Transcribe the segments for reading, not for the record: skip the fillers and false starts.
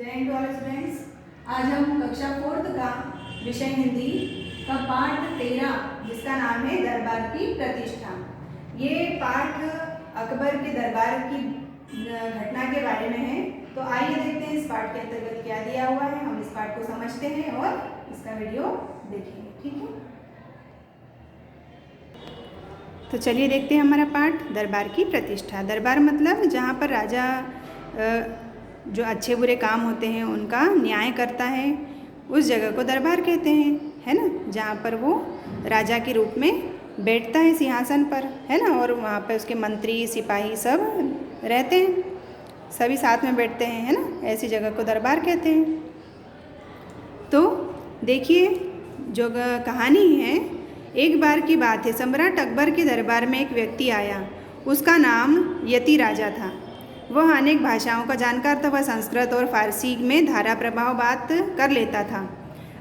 जय Hind all students. आज हम कक्षा 4 का विषय हिंदी का पाठ 13 जिसका नाम है दरबार की प्रतिष्ठा। ये पाठ अकबर के दरबार की घटना के बारे में है। तो आइए देखते हैं इस पाठ के अंतर्गत क्या दिया हुआ है। हम इस पाठ को समझते हैं और इसका वीडियो देखेंगे, ठीक है। तो चलिए देखते हैं हमारा पाठ दरबार की प्रतिष्ठा। दरबार मतलब जहाँ पर राजा जो अच्छे बुरे काम होते हैं उनका न्याय करता है, उस जगह को दरबार कहते हैं, है ना। जहाँ पर वो राजा के रूप में बैठता है सिंहासन पर, है ना, और वहाँ पर उसके मंत्री सिपाही सब रहते हैं, सभी साथ में बैठते हैं, है ना। ऐसी जगह को दरबार कहते हैं। तो देखिए जो कहानी है, एक बार की बात है, सम्राट अकबर के दरबार में एक व्यक्ति आया। उसका नाम यति राजा था। वह अनेक भाषाओं का जानकार था। वह संस्कृत और फारसी में धारा प्रभाव बात कर लेता था।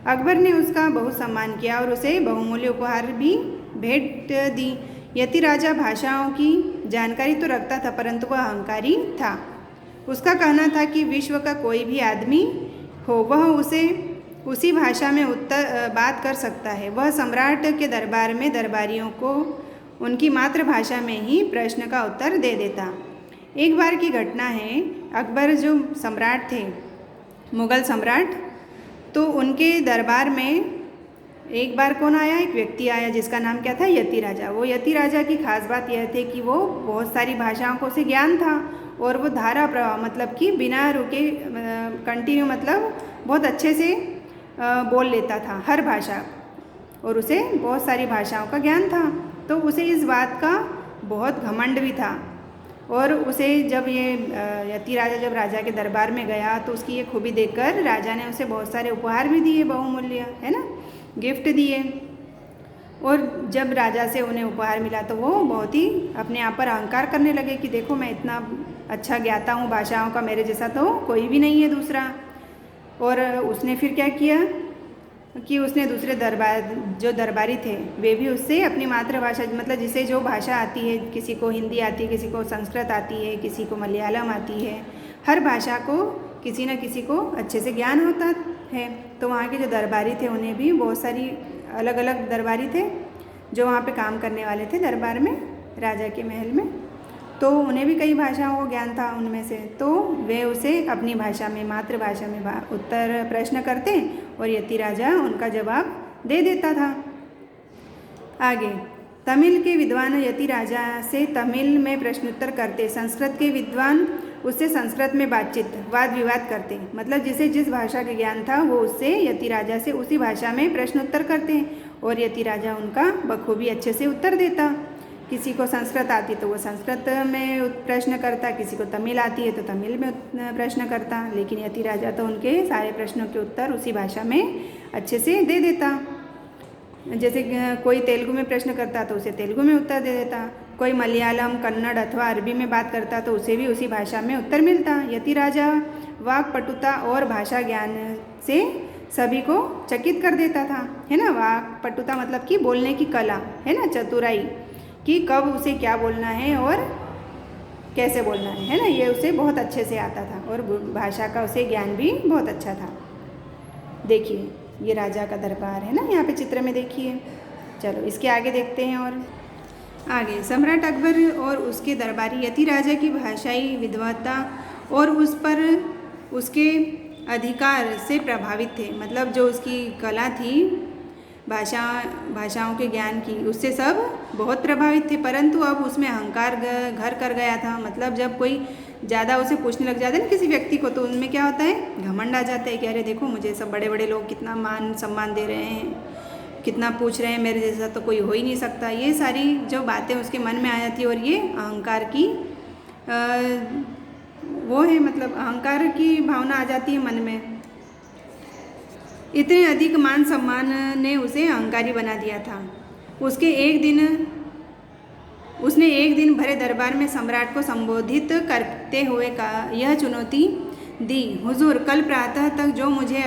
अकबर ने उसका बहुत सम्मान किया और उसे बहुमूल्य उपहार भी भेंट दी। यति राजा भाषाओं की जानकारी तो रखता था, परंतु वह अहंकारी था। उसका कहना था कि विश्व का कोई भी आदमी हो, वह उसे उसी भाषा में बात कर सकता है। वह सम्राट के दरबार में दरबारियों को उनकी मातृभाषा में ही प्रश्न का उत्तर दे देता। एक बार की घटना है, अकबर जो सम्राट थे, मुग़ल सम्राट, तो उनके दरबार में एक बार कौन आया, एक व्यक्ति आया जिसका नाम क्या था, यति राजा। वो यति राजा की खास बात यह थी कि वो बहुत सारी भाषाओं को उसे ज्ञान था और वो धारा प्रवाह मतलब कि बिना रुके कंटिन्यू मतलब बहुत अच्छे से बोल लेता था हर भाषा, और उसे बहुत सारी भाषाओं का ज्ञान था। तो उसे इस बात का बहुत घमंड भी था। और उसे जब ये यति राजा जब राजा के दरबार में गया तो उसकी ये खूबी देखकर राजा ने उसे बहुत सारे उपहार भी दिए, बहुमूल्य, है ना, गिफ्ट दिए। और जब राजा से उन्हें उपहार मिला तो वो बहुत ही अपने आप पर अहंकार करने लगे कि देखो मैं इतना अच्छा ज्ञाता हूँ भाषाओं का, मेरे जैसा तो कोई भी नहीं है दूसरा। और उसने फिर क्या किया कि उसने दूसरे जो दरबारी थे वे भी उससे अपनी मातृभाषा मतलब जिसे जो भाषा आती है, किसी को हिंदी आती है, किसी को संस्कृत आती है, किसी को मलयालम आती है, हर भाषा को किसी न किसी को अच्छे से ज्ञान होता है। तो वहाँ के जो दरबारी थे उन्हें भी बहुत सारी अलग अलग दरबारी थे जो वहाँ पे काम करने वाले थे दरबार में, राजा के महल में, तो उन्हें भी कई भाषाओं को ज्ञान था उनमें से। तो वे उसे अपनी भाषा में, मातृभाषा में उत्तर प्रश्न करते और यति राजा उनका जवाब दे देता था। आगे, तमिल के विद्वान यति राजा से तमिल में प्रश्नोत्तर करते, संस्कृत के विद्वान उससे संस्कृत में बातचीत वाद विवाद करते, मतलब जिसे जिस भाषा का ज्ञान था वो उससे यति राजा से उसी भाषा में प्रश्नोत्तर करते और यति राजा उनका बखूबी अच्छे से उत्तर देता। किसी को संस्कृत आती तो वो संस्कृत में प्रश्न करता, किसी को तमिल आती है तो तमिल में प्रश्न करता, लेकिन यति राजा तो उनके सारे प्रश्नों के उत्तर उसी भाषा में अच्छे से दे देता। जैसे कोई तेलुगु में प्रश्न करता तो उसे तेलुगु में उत्तर दे देता, कोई मलयालम, कन्नड़ अथवा अरबी में बात करता तो उसे भी उसी भाषा में उत्तर मिलता। यति राजा वाक्पटुता और भाषा ज्ञान से सभी को चकित कर देता था, है ना। वाक्पटुता मतलब कि बोलने की कला, है ना, चतुराई, कि कब उसे क्या बोलना है और कैसे बोलना है ना, ये उसे बहुत अच्छे से आता था और भाषा का उसे ज्ञान भी बहुत अच्छा था। देखिए ये राजा का दरबार है ना, यहाँ पे चित्र में देखिए। चलो इसके आगे देखते हैं। और आगे, सम्राट अकबर और उसके दरबारी यति राजा की भाषाई विद्वता और उस पर उसके अधिकार से प्रभावित थे, मतलब जो उसकी कला थी भाषाओं के ज्ञान की, उससे सब बहुत प्रभावित थे। परंतु अब उसमें अहंकार घर कर गया था, मतलब जब कोई ज़्यादा उसे पूछने लग जाता है ना किसी व्यक्ति को, तो उनमें क्या होता है, घमंड आ जाता है कि अरे देखो मुझे सब बड़े बड़े लोग कितना मान सम्मान दे रहे हैं, कितना पूछ रहे हैं, मेरे जैसा तो कोई हो ही नहीं सकता। ये सारी जो बातें उसके मन में आ जाती और ये अहंकार की वो है, मतलब अहंकार की भावना आ जाती है मन में। इतने अधिक मान सम्मान ने उसे अहंकारी बना दिया था। उसने एक दिन भरे दरबार में सम्राट को संबोधित करते हुए यह चुनौती दी, हुजूर, कल प्रातः तक जो मुझे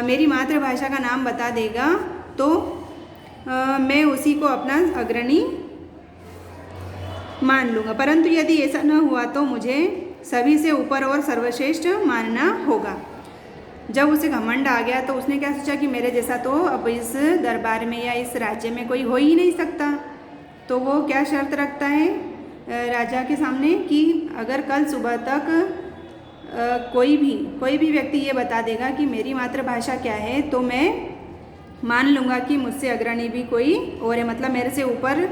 मेरी मातृभाषा का नाम बता देगा तो मैं उसी को अपना अग्रणी मान लूँगा, परंतु यदि ऐसा न हुआ तो मुझे सभी से ऊपर और सर्वश्रेष्ठ मानना होगा। जब उसे घमंड आ गया तो उसने क्या सोचा कि मेरे जैसा तो अब इस दरबार में या इस राज्य में कोई हो ही नहीं सकता। तो वो क्या शर्त रखता है राजा के सामने कि अगर कल सुबह तक कोई भी व्यक्ति ये बता देगा कि मेरी मातृभाषा क्या है तो मैं मान लूँगा कि मुझसे अग्रणी भी कोई और है, मतलब मेरे से ऊपर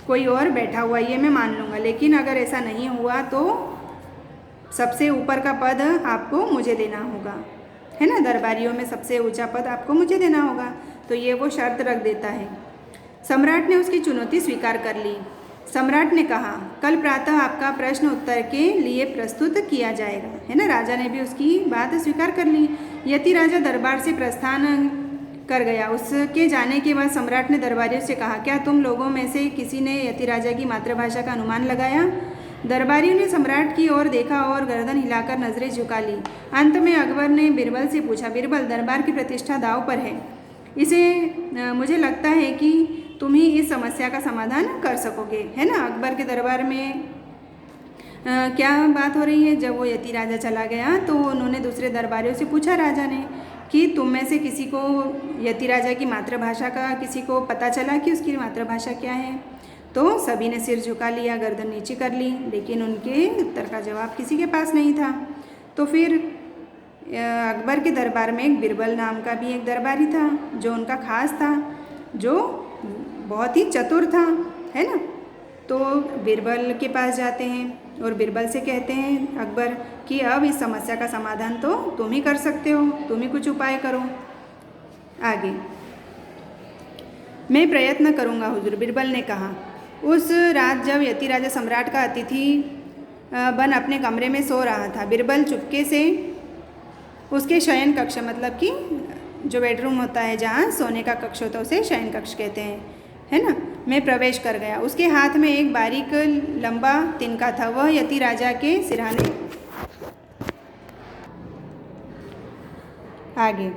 कोई और बैठा हुआ ये मैं मान लूँगा। लेकिन अगर ऐसा नहीं हुआ तो सबसे ऊपर का पद आपको मुझे देना होगा, है ना, दरबारियों में सबसे ऊंचा पद आपको मुझे देना होगा। तो ये वो शर्त रख देता है। सम्राट ने उसकी चुनौती स्वीकार कर ली। सम्राट ने कहा, कल प्रातः आपका प्रश्न उत्तर के लिए प्रस्तुत किया जाएगा, है ना। राजा ने भी उसकी बात स्वीकार कर ली। यति राजा दरबार से प्रस्थान कर गया। उसके जाने के बाद सम्राट ने दरबारियों से कहा, क्या तुम लोगों में से किसी ने यति राजा की मातृभाषा का अनुमान लगाया? दरबारियों ने सम्राट की ओर देखा और गर्दन हिलाकर नजरें झुका ली। अंत में अकबर ने बीरबल से पूछा, बीरबल, दरबार की प्रतिष्ठा दांव पर है। मुझे लगता है कि तुम ही इस समस्या का समाधान कर सकोगे, है ना। अकबर के दरबार में क्या बात हो रही है? जब वो यति राजा चला गया तो उन्होंने दूसरे दरबारियों से पूछा राजा ने कि तुम में से किसी को यति राजा की मातृभाषा का किसी को पता चला कि उसकी मातृभाषा क्या है? तो सभी ने सिर झुका लिया, गर्दन नीचे कर ली, लेकिन उनके उत्तर का जवाब किसी के पास नहीं था। तो फिर अकबर के दरबार में एक बीरबल नाम का भी एक दरबारी था जो उनका खास था, जो बहुत ही चतुर था, है ना। तो बीरबल के पास जाते हैं और बीरबल से कहते हैं अकबर कि अब इस समस्या का समाधान तो तुम ही कर सकते हो, तुम ही कुछ उपाय करो। आगे, मैं प्रयत्न करूँगा हुजूर, बीरबल ने कहा। उस रात जब यति राजा सम्राट का अतिथि बन अपने कमरे में सो रहा था, बीरबल चुपके से उसके शयन कक्ष, मतलब कि जो बेडरूम होता है जहाँ सोने का कक्ष होता है उसे शयन कक्ष कहते हैं, है ना, में प्रवेश कर गया। उसके हाथ में एक बारीक लंबा तिनका था। वह यति राजा के सिरहाने आगे।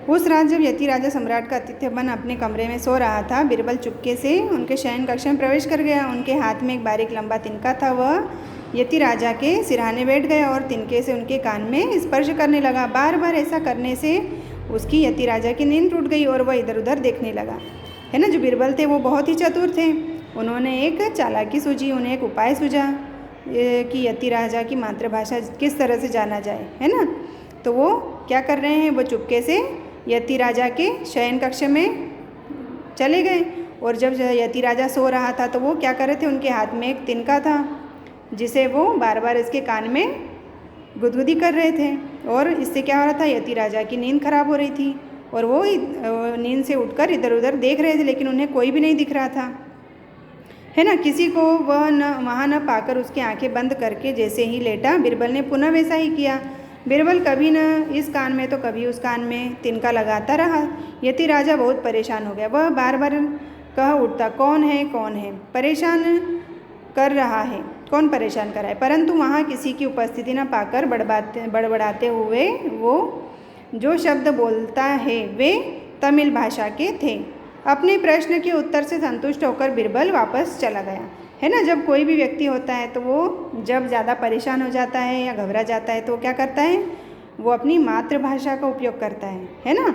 उस रात जब यति राजा सम्राट का अतिथि बन अपने कमरे में सो रहा था, बीरबल चुपके से उनके शयन कक्ष में प्रवेश कर गया। उनके हाथ में एक बारीक लंबा तिनका था। वह यति राजा के सिरहाने बैठ गया और तिनके से उनके कान में स्पर्श करने लगा। बार बार ऐसा करने से उसकी यति राजा की नींद टूट गई और वह इधर उधर देखने लगा, है ना। जो बीरबल थे वो बहुत ही चतुर थे। उन्होंने एक चालाकी सूझी, उन्हें एक उपाय सूझा कि यति राजा की मातृभाषा किस तरह से जाना जाए, है ना। तो वो क्या कर रहे हैं, वो चुपके से यति राजा के शयन कक्ष में चले गए और जब यति राजा सो रहा था तो वो क्या कर रहे थे, उनके हाथ में एक तिनका था जिसे वो बार बार इसके कान में गुदगुदी कर रहे थे और इससे क्या हो रहा था, यति राजा की नींद खराब हो रही थी और वो नींद से उठकर इधर उधर देख रहे थे, लेकिन उन्हें कोई भी नहीं दिख रहा था, है ना। किसी को वह वहाँ न पाकर उसकी आंखें बंद करके जैसे ही लेटा, बीरबल ने पुनः वैसा ही किया। बीरबल कभी न इस कान में तो कभी उस कान में तिनका लगाता रहा। यति राजा बहुत परेशान हो गया। वह बार बार कह उठता, कौन है, कौन है, परेशान कर रहा है, कौन परेशान कर रहा है। परंतु वहाँ किसी की उपस्थिति न पाकर बड़बड़ाते हुए वो जो शब्द बोलता है वे तमिल भाषा के थे। अपने प्रश्न के उत्तर से संतुष्ट होकर बीरबल वापस चला गया, है ना। जब कोई भी व्यक्ति होता है तो वो जब ज़्यादा परेशान हो जाता है या घबरा जाता है तो क्या करता है, वो अपनी मातृभाषा का उपयोग करता है ना।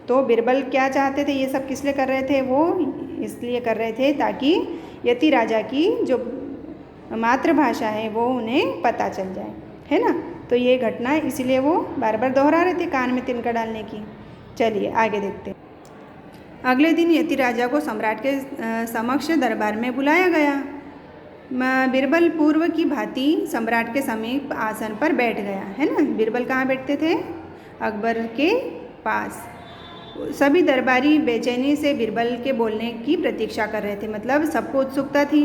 तो बीरबल क्या चाहते थे, ये सब किस लिए कर रहे थे, वो इसलिए कर रहे थे ताकि यति राजा की जो मातृभाषा है वो उन्हें पता चल जाए, है ना। तो ये घटना इसलिए वो बार बार दोहरा रहे थे कान में तिनका डालने की। चलिए आगे देखते हैं। अगले दिन यति राजा को सम्राट के समक्ष दरबार में बुलाया गया। बीरबल पूर्व की भांति सम्राट के समीप आसन पर बैठ गया, है ना। बीरबल कहाँ बैठते थे, अकबर के पास। सभी दरबारी बेचैनी से बीरबल के बोलने की प्रतीक्षा कर रहे थे, मतलब सबको उत्सुकता थी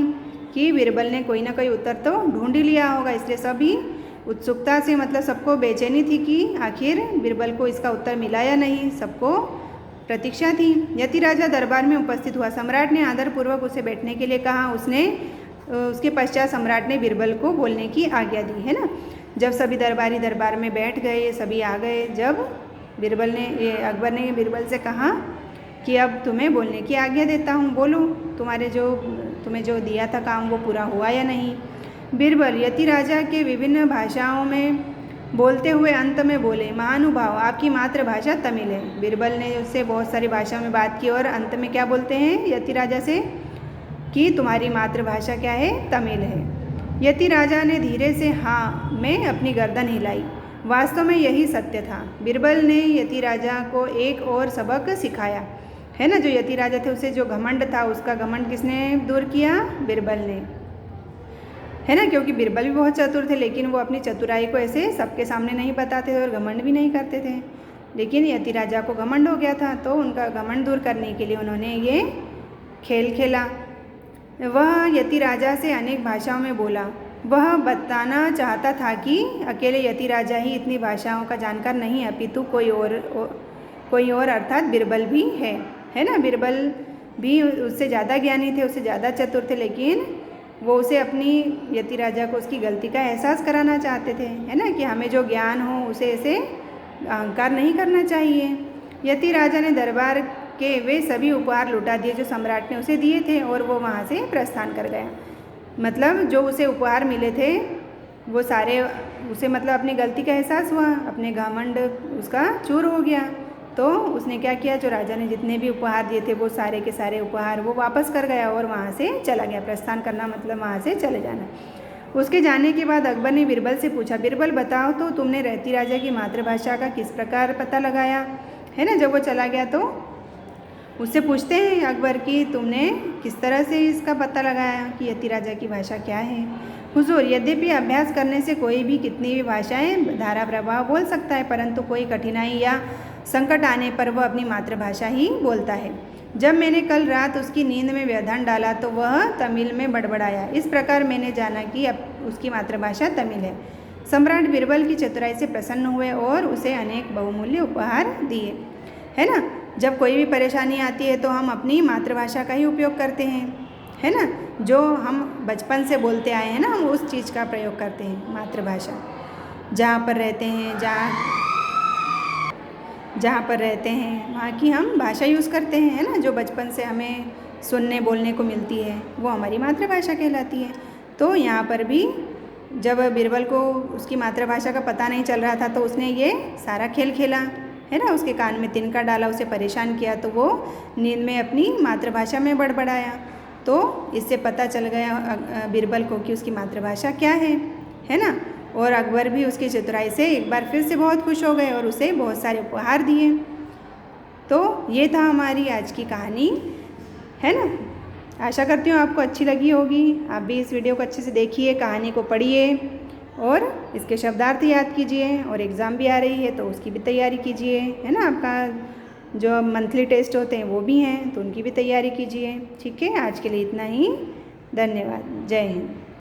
कि बीरबल ने कोई ना कोई उत्तर तो ढूंढ ही लिया होगा, इसलिए सभी उत्सुकता से, मतलब सबको बेचैनी थी कि आखिर बीरबल को इसका उत्तर मिला या नहीं, सबको प्रतीक्षा थी। यति राजा दरबार में उपस्थित हुआ। सम्राट ने आदरपूर्वक उसे बैठने के लिए कहा। उसके पश्चात सम्राट ने बीरबल को बोलने की आज्ञा दी, है ना। जब सभी दरबारी दरबार में बैठ गए, सभी आ गए, जब अकबर ने बीरबल से कहा कि अब तुम्हें बोलने की आज्ञा देता हूँ, बोलो तुम्हें जो दिया था काम वो पूरा हुआ या नहीं। बीरबल यति राजा के विभिन्न भाषाओं में बोलते हुए अंत में बोले, महानुभाव आपकी मातृभाषा तमिल है। बीरबल ने उससे बहुत सारी भाषा में बात की और अंत में क्या बोलते हैं यति राजा से कि तुम्हारी मातृभाषा क्या है, तमिल है। यति राजा ने धीरे से हाँ में अपनी गर्दन हिलाई। वास्तव में यही सत्य था। बीरबल ने यति राजा को एक और सबक सिखाया, है ना। जो यति राजा थे उसे जो घमंड था, उसका घमंड किसने दूर किया, बीरबल ने, है ना। क्योंकि बीरबल भी बहुत चतुर थे, लेकिन वो अपनी चतुराई को ऐसे सबके सामने नहीं बताते थे और घमंड भी नहीं करते थे। लेकिन यति राजा को घमंड हो गया था, तो उनका घमंड दूर करने के लिए उन्होंने ये खेल खेला। वह यति राजा से अनेक भाषाओं में बोला। वह बताना चाहता था कि अकेले यति राजा ही इतनी भाषाओं का जानकार नहीं, अपितु कोई और अर्थात बीरबल भी है ना। बीरबल भी उससे ज़्यादा ज्ञानी थे, उससे ज़्यादा चतुर थे, लेकिन वो उसे अपनी यति राजा को उसकी गलती का एहसास कराना चाहते थे, है ना, कि हमें जो ज्ञान हो उसे ऐसे अहंकार नहीं करना चाहिए। यति राजा ने दरबार के वे सभी उपहार लुटा दिए जो सम्राट ने उसे दिए थे और वो वहाँ से प्रस्थान कर गया। मतलब जो उसे उपहार मिले थे वो सारे उसे मतलब अपनी गलती का एहसास हुआ, अपने घमंड उसका चूर हो गया। तो उसने क्या किया, जो राजा ने जितने भी उपहार दिए थे वो सारे के सारे उपहार वो वापस कर गया और वहाँ से चला गया। प्रस्थान करना मतलब वहाँ से चले जाना। उसके जाने के बाद अकबर ने बीरबल से पूछा, बीरबल बताओ तो तुमने रहती राजा की मातृभाषा का किस प्रकार पता लगाया, है ना। जब वो चला गया तो उससे पूछते हैं अकबर कि तुमने किस तरह से इसका पता लगाया कि यति राजा की भाषा क्या है। हुजूर, यद्यपि अभ्यास करने से कोई भी कितनी भी भाषाएं धारा प्रवाह बोल सकता है, परंतु कोई कठिनाई या संकट आने पर वह अपनी मातृभाषा ही बोलता है। जब मैंने कल रात उसकी नींद में व्यवधान डाला तो वह तमिल में बड़बड़ाया। इस प्रकार मैंने जाना कि अब उसकी मातृभाषा तमिल है। सम्राट बीरबल की चतुराई से प्रसन्न हुए और उसे अनेक बहुमूल्य उपहार दिए, है ना। जब कोई भी परेशानी आती है तो हम अपनी मातृभाषा का ही उपयोग करते हैं, है ना। जो हम बचपन से बोलते आए हैं ना, हम उस चीज़ का प्रयोग करते हैं, मातृभाषा। जहाँ पर रहते हैं वहाँ की हम भाषा यूज़ करते हैं, है ना। जो बचपन से हमें सुनने बोलने को मिलती है वो हमारी मातृभाषा कहलाती है। तो यहाँ पर भी जब बीरबल को उसकी मातृभाषा का पता नहीं चल रहा था तो उसने ये सारा खेल खेला, है ना। उसके कान में तिनका डाला, उसे परेशान किया, तो वो नींद में अपनी मातृभाषा में बड़बड़ाया। तो इससे पता चल गया बीरबल को कि उसकी मातृभाषा क्या है ना। और अकबर भी उसकी चतुराई से एक बार फिर से बहुत खुश हो गए और उसे बहुत सारे उपहार दिए। तो ये था हमारी आज की कहानी, है ना। आशा करती हूँ आपको अच्छी लगी होगी। आप भी इस वीडियो को अच्छे से देखिए, कहानी को पढ़िए और इसके शब्दार्थ याद कीजिए। और एग्ज़ाम भी आ रही है तो उसकी भी तैयारी कीजिए, है ना। आपका जो मंथली टेस्ट होते हैं वो भी हैं तो उनकी भी तैयारी कीजिए। ठीक है, आज के लिए इतना ही। धन्यवाद। जय हिंद।